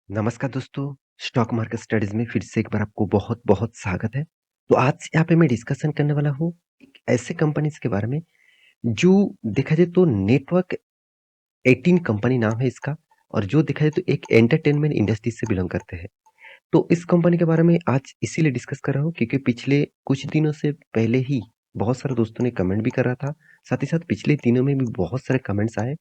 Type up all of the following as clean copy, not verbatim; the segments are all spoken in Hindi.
नमस्कार दोस्तों, स्टॉक मार्केट स्टडीज़ में फिर से एक बार आपको बहुत-बहुत स्वागत है। तो आज यहाँ पे मैं डिस्कशन करने वाला हूँ, एक ऐसे कंपनीज़ के बारे में जो देखा जाए तो नेटवर्क 18 कंपनी नाम है इसका और जो देखा जाए तो एक एंटरटेनमेंट इंडस्ट्री से बिलॉन्ग करते हैं। तो इस कंपनी के बारे में आज इसीलिए डिस्कस कर रहा हूँ क्योंकि पिछले कुछ दिनों से पहले ही बहुत सारे दोस्तों ने कमेंट भी कर रहा था। साथ ही साथ पिछले दिनों में भी बहुत सारे कमेंट्स आए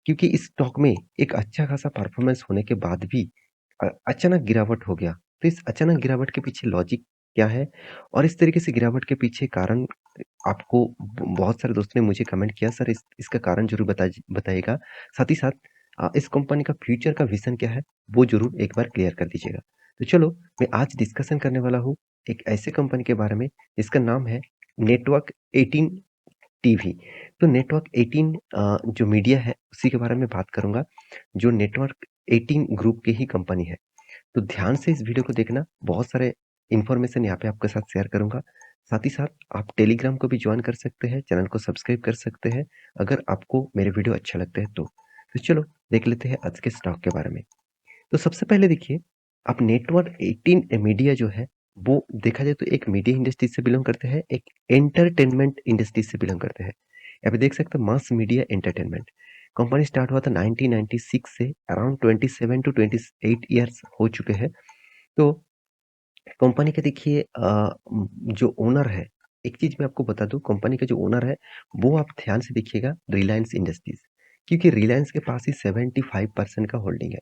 क्योंकि इस स्टॉक में एक अच्छा खासा परफॉर्मेंस होने के बाद भी अचानक गिरावट हो गया। तो इस अचानक गिरावट के पीछे लॉजिक क्या है? और इस तरीके से गिरावट के पीछे कारण आपको ब बहुत सारे दोस्तों ने मुझे कमेंट किया सर इसका कारण ज़रूर बताइएगा। साथ ही साथ इस कंपनी का फ्यूचर का विज़न क्या है? वो ज़रूर एक बार क्लियर कर दीजिएगा। तो चलो मैं आज डिस्कशन करने वाला हूँ एक ऐसे कंपनी के बारे में जिसका नाम है नेटवर्क 18 टीवी। तो नेटवर्क 18 जो मीडिया है उसी के बारे में बात करूँगा, जो नेटवर्क 18 ग्रुप की ही कंपनी है। तो ध्यान से इस वीडियो को देखना, बहुत सारे इन्फॉर्मेशन यहाँ पे आपके साथ शेयर करूँगा। साथ ही साथ आप टेलीग्राम को भी जॉइन कर सकते हैं, चैनल को सब्सक्राइब कर सकते हैं, अगर आपको मेरे वीडियो अच्छे लगते हैं तो। तो चलो देख लेते हैं आज के स्टॉक के बारे में। तो सबसे पहले देखिए, आप नेटवर्क 18 मीडिया जो है, वो देखा जाए तो एक मीडिया इंडस्ट्री से बिलॉन्ग करते हैं, एक एंटरटेनमेंट इंडस्ट्री से बिलॉन्ग करते हैं। यहाँ पे देख सकते हैं mass media entertainment. Company start हुआ था 1996 से अराउंड 27 टू 28 इयर्स हो चुके हैं। तो कंपनी के देखिए जो ओनर है, एक चीज़ मैं आपको बता दूँ कंपनी का जो ओनर है, वो आप ध्यान से देखिएगा रिलायंस इंडस्ट्रीज़ क्योंकि रिलायंस के पास ही 75% का होल्डिंग है।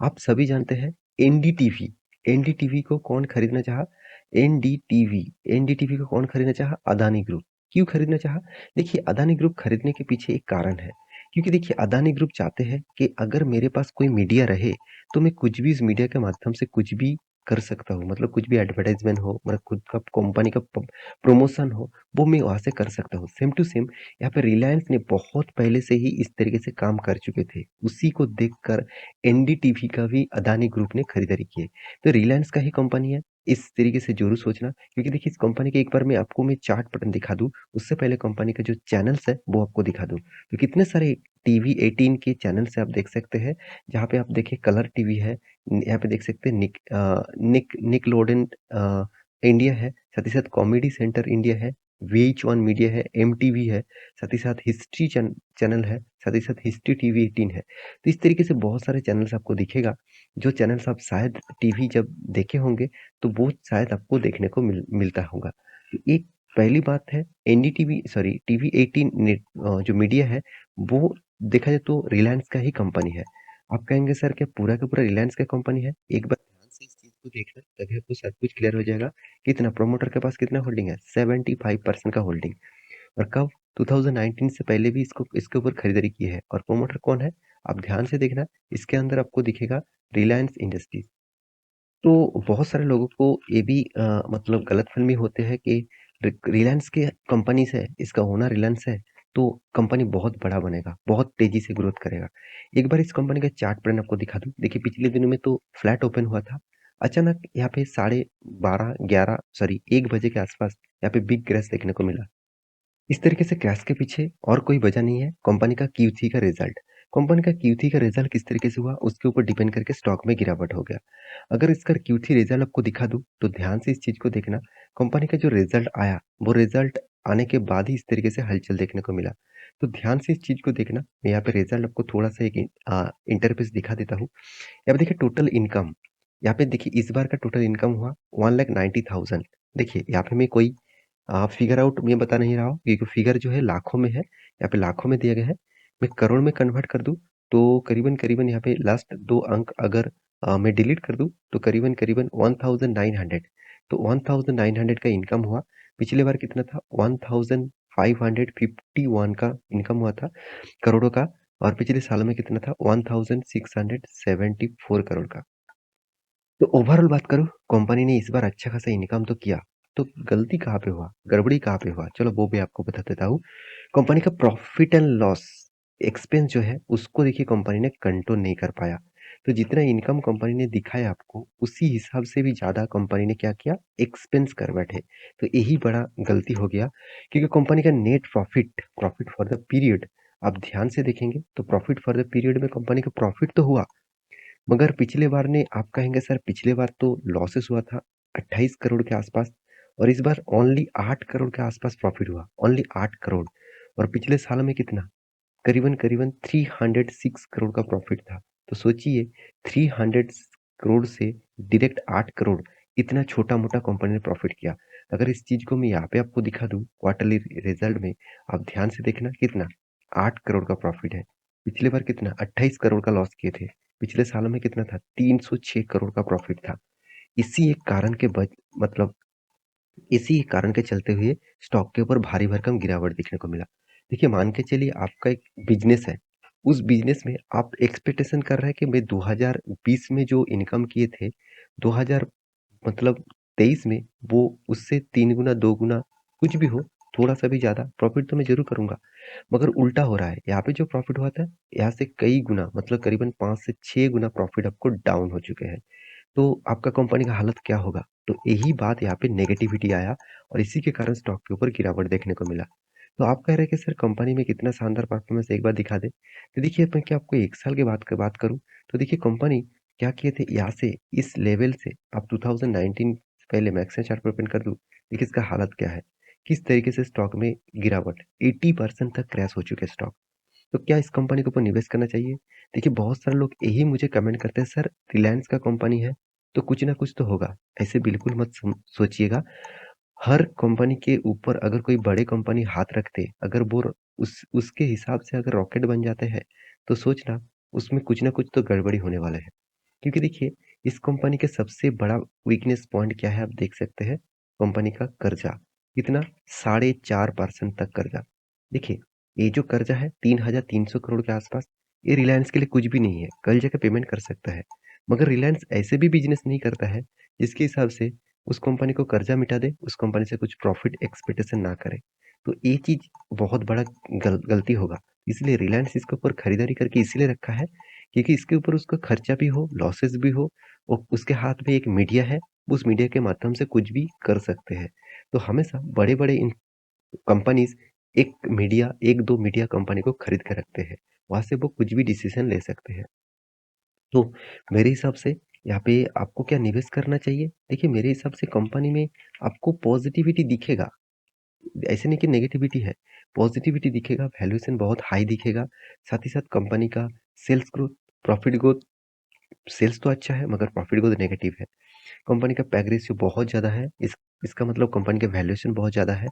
आप सभी जानते हैं एनडीटीवी, एनडीटीवी को कौन खरीदना चाहा? एनडीटीवी, एनडीटीवी को कौन खरीदना चाहा? अदानी ग्रुप। क्यों खरीदना चाहा? देखिए अदानी ग्रुप खरीदने के पीछे एक कारण है, क्योंकि देखिए अदानी ग्रुप चाहते हैं कि अगर मेरे पास कोई मीडिया रहे, तो मैं कुछ भी इस मीडिया के माध्यम से कुछ भी कर सकता हूँ। मतलब कुछ भी एडवर्टाइज़मेंट हो, मतलब खुद का कंपनी का प्रमोशन हो, वो मैं वहाँ से कर सकता हूँ। सेम टू सेम यहाँ पे रिलायंस ने बहुत पहले से ही इस तरीके से काम कर चुके थे। उसी को देखकर एनडीटीवी का भी अदानी ग्रुप ने खरीदारी की है। तो रिलायंस का ही कंपनी है, इस तरीके से ज़रूर सोचना क्योंकि देखिए इस कंपनी के एक बार मैं आपको मैं चार्ट पैटर्न दिखा दूँ, उससे पहले कंपनी का जो चैनल्स है वो आपको दिखा दूँ। तो कितने सारे टीवी 18 के चैनल्स आप देख सकते हैं, जहाँ पे आप देखिए कलर टीवी है, यहाँ पे देख सकते हैं निकलोडेन इंडिया है, साथ ही साथ कॉमेडी सेंटर इंडिया है, VH1 मीडिया है, एमटीवी है, साथ ही साथ हिस्ट्री चैनल है, साथ ही साथ हिस्ट्री टीवी 18 है। तो इस तरीके से बहुत सारे चैनल्स आपको दिखेगा, जो चैनल्स आप शायद टीवी जब देखे होंगे, तो वो शायद आपको देखने को मिलता होगा। तो एक पहली बात है एनडीटीवी सॉरी टीवी 18 जो मीडिया है, वो देखा जाए तो रिलायंस का ही कंपनी है। आप कहेंगे सर क्या पूरा का पूरा रिलायंस का कंपनी है? एक बार ध्यान से इस चीज़ को देखना, तभी आपको सब कुछ क्लियर हो जाएगा। कितना प्रोमोटर के पास कितना होल्डिंग है? 75% का होल्डिंग। और कब? 2019 से पहले भी इसको इसके ऊपर खरीदारी की है और प्रोमोटर कौन है? आप ध्यान से देखना, इसके अंदर आपको दिखेगा रिलायंस इंडस्ट्रीज़। तो बहुत सारे लोगों को ये भी मतलब गलतफ़हमी होते हैं कि रिलायंस के कंपनी से इसका ओनर रिलायंस है, तो कंपनी बहुत बड़ा बनेगा, बहुत तेज़ी से ग्रोथ करेगा। एक बार इस कंपनी का चार्ट पैटर्न आपको दिखा दूँ। देखिए पिछले दिनों में तो फ्लैट ओपन हुआ था। अचानक यहाँ पे साढ़े 12 11 सॉरी 1 बजे के आसपास यहाँ पे बिग क्रैश देखने को मिला। इस तरीके से क्रैश के पीछे और कोई वजह नहीं है, कंपनी का Q3 का रिज़ल्ट। कंपनी का Q3 का रिज़ल्ट किस तरीके से हुआ, उसके ऊपर डिपेंड करके स्टॉक में गिरावट हो गया। अगर इसका Q3 रिज़ल्ट आपको दिखा दूँ, तो ध्यान से इस चीज़ को देखना, कंपनी का जो रिज़ल्ट आया, वो रिज़ल्ट आने के बाद ही इस तरीके से हलचल देखने को मिला। तो ध्यान से इस चीज़ को देखना, मैं यहाँ पे रिज़ल्ट आपको थोड़ा-सा एक इंटरफेस दिखा देता हूँ। यहाँ पे देखिए टोटल इनकम, यहाँ पे देखिए इस बार का टोटल इनकम हुआ 1,90,000। देखिए यहाँ पे मैं कोई फिगर आउट मैं बता नहीं रहा हूँ क्योंकि फिगर जो है लाखों में है, यहाँ पे लाखों में दिया गया है। मैं करोड़ में कन्वर्ट कर दूँ तो करीबन-करीबन यहाँ पे लास्ट 2 अंक अगर मैं डिलीट कर दूँ तो करीबन-करीबन 1900 तो 1900 का इनकम हुआ। पिछली बार कितना था 1551 का इनकम हुआ था करोड़ों का और पिछले साल में कितना था 1674 करोड़ का। तो ओवरऑल बात करूँ, कंपनी ने इस बार अच्छा खासा इनकम तो किया, तो गलती कहाँ पे हुआ? गड़बड़ी कहाँ पे हुआ? चलो वो भी आपको बता देता हूँ। कंपनी का प्रॉफ़िट एंड लॉस एक्सपेंस जो है, उसको देखिए कंपनी ने कंट्रोल नहीं कर पाया। तो जितना इनकम कंपनी ने दिखाया आपको, उसी हिसाब से भी ज़्यादा कंपनी ने क्या किया? एक्सपेंस कर बैठे। तो यही बड़ा गलती हो गया क्योंकि कंपनी का net profit, profit for the period आप ध्यान से देखेंगे, तो प्रॉफ़िट फॉर द पीरियड में कंपनी का प्रॉफ़िट तो हुआ, मगर पिछले बार ने आप कहेंगे सर पिछले बार तो लॉसेस हुआ था 28 करोड़ के आसपास और इस बार ओनली 8 करोड़ के आसपास प्रॉफिट हुआ, ओनली 8 करोड़ और पिछले साल में कितना? करीबन-करीबन 306 करोड़ का प्रॉफिट था। तो सोचिए 300 करोड़ से डायरेक्ट 8 करोड़ इतना छोटा-मोटा कंपनी ने प्रॉफिट किया। अगर इस चीज़ को मैं यहाँ पे आपको दिखा दूँ क्वार्टरली रिजल्ट में, आप ध्यान से देखना कितना 8 करोड़ का प्रॉफिट है। पिछले बार कितना 28 करोड़ का लॉस किए थे। पिछले सालों में कितना था 306 करोड़ का प्रॉफिट था। इसी एक कारण के मतलब इसी कारण के चलते हुए स्टॉक के ऊपर भारी भरकम गिरावट देखने को मिला। देखिए मान के चलिए आपका एक बिज़नेस है, उस बिज़नेस में आप एक्सपेक्टेशन कर रहे हैं कि मैं 2020 में जो इनकम किए थे, 2000 मतलब 23 में वो उससे 3 गुना, 2 गुना कुछ भी हो, थोड़ा-सा भी ज़्यादा प्रॉफ़िट तो मैं ज़रूर करूँगा। मगर उल्टा हो रहा है, यहाँ पे जो प्रॉफ़िट हुआ था, यहाँ से कई गुना मतलब करीबन 5 से 6 गुना प्रॉफ़िट आपको डाउन हो चुके हैं। तो आपका कंपनी का हालत क्या होगा? तो यही बात यहाँ पे नेगेटिविटी आया और इसी के कारण स्टॉक के ऊपर गिरावट देखने को मिला। तो आप कह रहे हैं कि सर कंपनी में कितना शानदार परफॉर्मेंस एक बार दिखा दें। तो देखिए मैं क्या आपको 1 साल की बात करूँ, तो देखिए कंपनी क्या किए थे यहाँ से इस लेवल से आप 2019 से पहले मैक्स चार्ट पर ओपन कर दूँ, देखिए इसका हालत क्या है? किस तरीके से स्टॉक में गिरावट 80% तक क्रैश हो चुके हैं स्टॉक। तो क्या इस कंपनी के ऊपर निवेश करना चाहिए? देखिए बहुत सारे लोग यही मुझे कमेंट करते हैं सर रिलायंस का कंपनी है, तो कुछ ना कुछ तो होगा। ऐसे बिल्कुल मत सोचिएगा। हर कंपनी के ऊपर अगर कोई बड़े कंपनी हाथ रखते, अगर वो उसके हिसाब से अगर रॉकेट बन जाते हैं, तो सोचना उसमें कुछ ना कुछ तो गड़बड़ी होने वाला है। क्योंकि देखिए इस कंपनी के सबसे बड़ा वीकनेस पॉइंट क्या है आप देख सकते हैं, कंपनी का कर्जा। कितना? 4.5% तक कर्जा। देखिए ये जो कर्जा है 3,300 करोड़ के आसपास, ये रिलायंस के लिए कुछ भी नहीं है, कल जाके पेमेंट कर सकता है। मगर रिलायंस ऐसे भी बिज़नेस नहीं करता है, जिसके हिसाब से उस कंपनी को कर्जा मिटा दे, उस कंपनी से कुछ प्रॉफिट एक्सपेक्टेशन ना करे। तो ये चीज़ बहुत बड़ा गलती होगा। इसलिए रिलायंस इसके ऊपर खरीदारी करके इसीलिए रखा है, क्योंकि इसके ऊपर उसका खर्चा भी हो, लॉसेस भी हो और उसके हाथ में एक मीडिया है, उस मीडिया के माध्यम से कुछ भी कर सकते हैं। तो हमेशा बड़े-बड़े इन कंपनीज़ 1-2 मीडिया कंपनी को खरीद के रखते हैं। वहाँ से वो कुछ भी डिसीज़न ले सकते हैं। तो मेरे हिसाब से यहाँ पे आपको क्या निवेश करना चाहिए? देखिए मेरे हिसाब से कंपनी में आपको पॉज़िटिविटी दिखेगा, ऐसे नहीं कि नेगेटिविटी है, पॉज़िटिविटी दिखेगा, वैल्यूएशन बहुत हाई दिखेगा, साथ ही साथ कंपनी का sales growth, profit growth sales तो अच्छा है मगर प्रॉफिट ग्रोथ नेगेटिव है। कंपनी का पैग रेशियो बहुत ज़्यादा है, इसका मतलब कंपनी का वैल्यूएशन बहुत ज़्यादा है।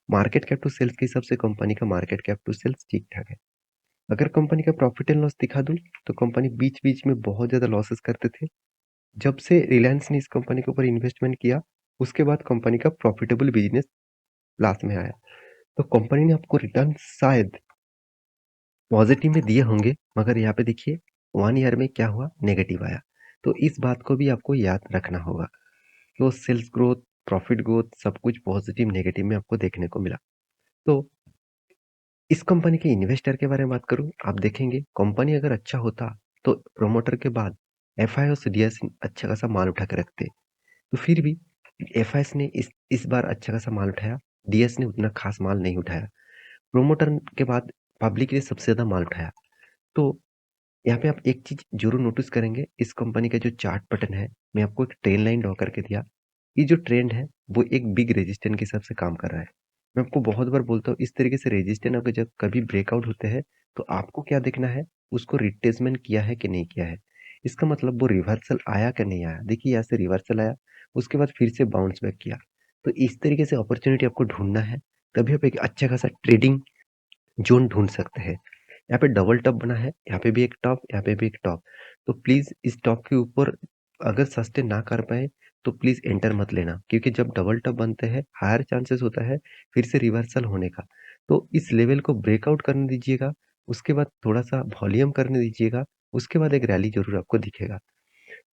मार्केट कैप टू सेल्स के हिसाब से कंपनी का मार्केट कैप टू सेल्स ठीक-ठाक है। अगर कंपनी का प्रॉफिट एंड लॉस दिखा दूँ, तो कंपनी बीच-बीच में बहुत ज़्यादा लॉसेस करते थे। जब से रिलायंस ने इस कंपनी के ऊपर इन्वेस्टमेंट किया, उसके बाद कंपनी का प्रॉफिटेबल बिज़नेस लास्ट में आया। तो कंपनी ने आपको रिटर्न शायद पॉज़िटिव में दिए होंगे, मगर यहाँ पे देखिए 1 ईयर में क्या हुआ नेगेटिव आया। तो इस बात को भी आपको याद रखना होगा। तो सेल्स ग्रोथ, प्रॉफिट ग्रोथ सब कुछ पॉज़िटिव, नेगेटिव में आपको देखने को मिला। तो इस कंपनी के इन्वेस्टर के बारे में बात करूँ, आप देखेंगे कंपनी अगर अच्छा होता, तो प्रमोटर के बाद एफआईएस और डीएस अच्छा खासा माल उठा के रखते। तो फिर भी एफआईएस ने इस बार अच्छा खासा माल उठाया, डीएस ने उतना खास माल नहीं उठाया। प्रोमोटर के बाद पब्लिक ने सबसे ज़्यादा माल उठाया। तो यहाँ पे आप एक चीज़ ज़रूर नोटिस करेंगे, इस कंपनी का जो चार्ट पैटर्न है, मैं आपको एक ट्रेन लाइन ड्रॉ करके दिया। ये जो ट्रेंड है, वो एक बिग रेजिस्टेंस के हिसाब से काम कर रहा है। मैं आपको बहुत बार बोलता हूँ, इस तरीके से रेजिस्टेंस अगर जब कभी ब्रेकआउट होते हैं, तो आपको क्या देखना है, उसको रिट्रेसमेंट किया है कि नहीं किया है। इसका मतलब वो रिवर्सल आया कि नहीं आया। देखिए यहाँ से रिवर्सल आया, उसके बाद फिर से बाउंस बैक किया। तो इस तरीके से अपॉर्च्युनिटी आपको ढूँढना है, तभी आप एक अच्छा खासा ट्रेडिंग ज़ोन ढूँढ सकते हैं। यहाँ पे डबल टॉप बना है, यहाँ पे भी एक टॉप, यहाँ पे भी एक टॉप। तो प्लीज़ इस टॉप के ऊपर अगर सस्टेन ना कर पाएँ, तो प्लीज़ एंटर मत लेना, क्योंकि जब डबल टॉप बनते हैं, हायर चांसेस होता है फिर से रिवर्सल होने का। तो इस लेवल को ब्रेकआउट करने दीजिएगा, उसके बाद थोड़ा-सा वॉल्यूम करने दीजिएगा, उसके बाद एक रैली ज़रूर आपको दिखेगा।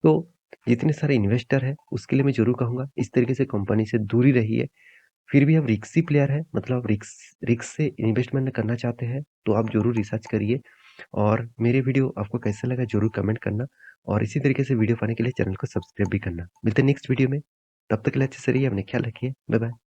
तो जितने सारे इन्वेस्टर हैं, उसके लिए मैं ज़रूर कहूँगा, इस तरीके से कंपनी से दूरी रहिए। फिर भी आप रिस्की प्लेयर हैं, मतलब आप रिस्क से इन्वेस्टमेंट करना चाहते हैं, तो आप ज़रूर रिसर्च करिए और मेरे वीडियो आपको कैसा लगा ज़रूर कमेंट करना और इसी तरीके से वीडियो पाने के लिए चैनल को सब्सक्राइब भी करना। मिलते हैं नेक्स्ट वीडियो में, तब तक के लिए अच्छे से रहिए, अपना ख्याल रखिए। Bye bye.